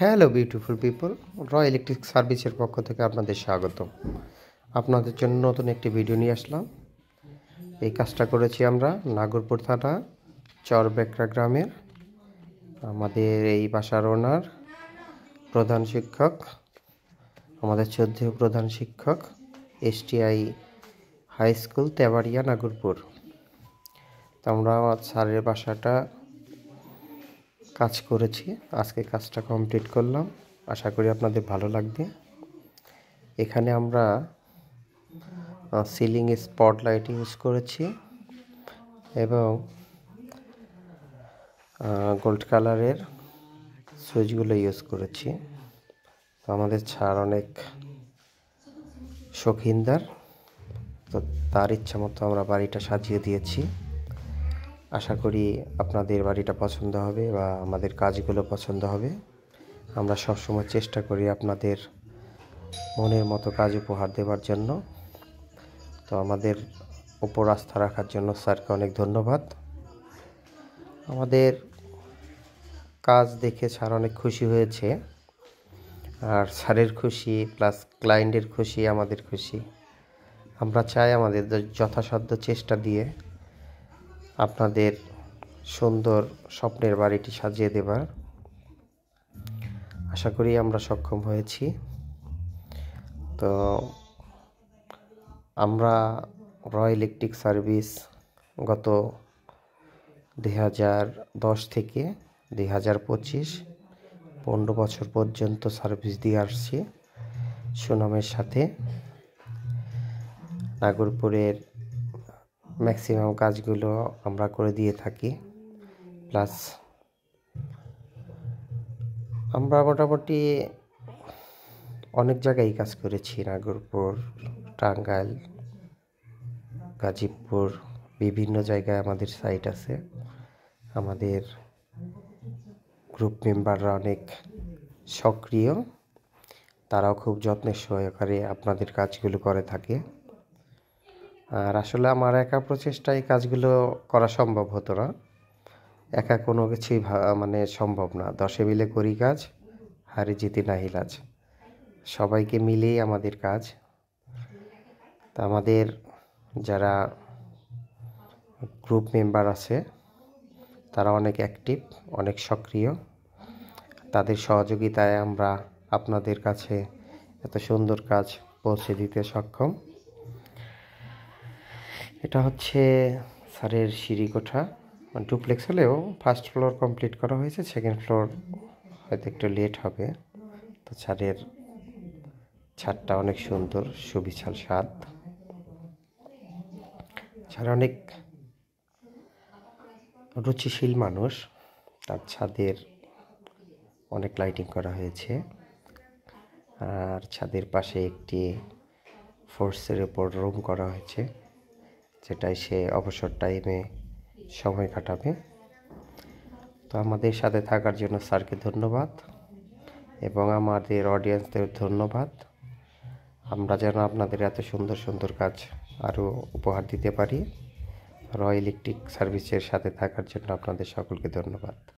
Hello beautiful people, রয় electric সার্ভিসের পক্ষ থেকে আপনাদের স্বাগত। আপনাদের জন্য নতুন একটি ভিডিও নিয়ে আসলাম। এই কাজটা করেছি আমরা নাগরপুর থানা চরবেকরা গ্রামের। আমাদের এই বাসার ওনার প্রধান শিক্ষক, আমাদের শ্রদ্ধেয় প্রধান শিক্ষক, STI high school Tebaria Nagarpur. তো আমরা স্যারের বাসাটা কাজ করেছি, আজকে কাজটা কমপ্লিট করলাম। আশা করি আপনাদের ভালো লাগবে। এখানে আমরা সিলিংয়ে স্পটলাইট ইউজ করেছি এবং গোল্ড কালারের সুইচগুলো ইউজ করেছি। তো আমাদের স্যার অনেক শৌখিনদার, তো তার ইচ্ছা মতো আমরা বাড়িটা সাজিয়ে দিয়েছি। আশা করি আপনাদের বাড়িটা পছন্দ হবে বা আমাদের কাজগুলো পছন্দ হবে। আমরা সবসময় চেষ্টা করি আপনাদের মনের মতো কাজ উপহার দেওয়ার জন্য। তো আমাদের উপর আস্থা রাখার জন্য স্যারকে অনেক ধন্যবাদ। আমাদের কাজ দেখে স্যার অনেক খুশি হয়েছে, আর স্যারের খুশি প্লাস ক্লায়েন্টের খুশি আমাদের খুশি। আমরা চাই আমাদের যথাসাধ্য চেষ্টা দিয়ে আপনাদের সুন্দর স্বপ্নের বাড়িটি সাজিয়ে দেবার। আশা করি আমরা সক্ষম হয়েছি। তো আমরা রয় ইলেকট্রিক সার্ভিস গত 2010 থেকে 2025 15 বছর পর্যন্ত সার্ভিস দিয়ে আসছি সুনামের সাথে। নাগরপুরের ম্যাক্সিমাম কাজগুলো আমরা করে দিয়ে থাকি। প্লাস আমরা মোটামুটি অনেক জায়গায় কাজ করেছি, নাগরপুর, টাঙ্গাইল, গাজীপুর, বিভিন্ন জায়গায় আমাদের সাইট আছে। আমাদের গ্রুপ মেম্বাররা অনেক সক্রিয়, তারাও খুব যত্নের সহকারে আপনাদের কাজগুলো করে থাকে। আর আসলে আমার একা প্রচেষ্টায় এই কাজগুলো করা সম্ভব হতো না। একা কোনো কিছুই সম্ভব না। 10 মিলে করি কাজ, হারি জিতি নাহিলাজ। সবাইকে মিলেই আমাদের কাজ। তা আমাদের যারা গ্রুপ মেম্বার আছে তারা অনেক অ্যাক্টিভ, অনেক সক্রিয়। তাদের সহযোগিতায় আমরা আপনাদের কাছে এত সুন্দর কাজ পৌঁছে দিতে সক্ষম। এটা হচ্ছে স্যারের সিঁড়িকোঠা, ডুপ্লেক্স হলেও ফার্স্ট ফ্লোর কমপ্লিট করা হয়েছে, সেকেন্ড ফ্লোর হয়তো একটু লেট হবে। তো স্যারের ছাদটা অনেক সুন্দর, সুবিশাল ছাদ। স্যার অনেক রুচিশীল মানুষ, তার ছাদের অনেক লাইটিং করা হয়েছে। আর ছাদের পাশে একটি ফোর্সের উপর রুম করা হয়েছে, যেটাই সে অবসর টাইমে সময় কাটাবে। তো আমাদের সাথে থাকার জন্য স্যারকে ধন্যবাদ এবং আমাদের অডিয়েন্সদের ধন্যবাদ। আমরা যেন আপনাদের এত সুন্দর সুন্দর কাজ আরও উপহার দিতে পারি। রয় ইলেকট্রিক সার্ভিসের সাথে থাকার জন্য আপনাদের সকলকে ধন্যবাদ।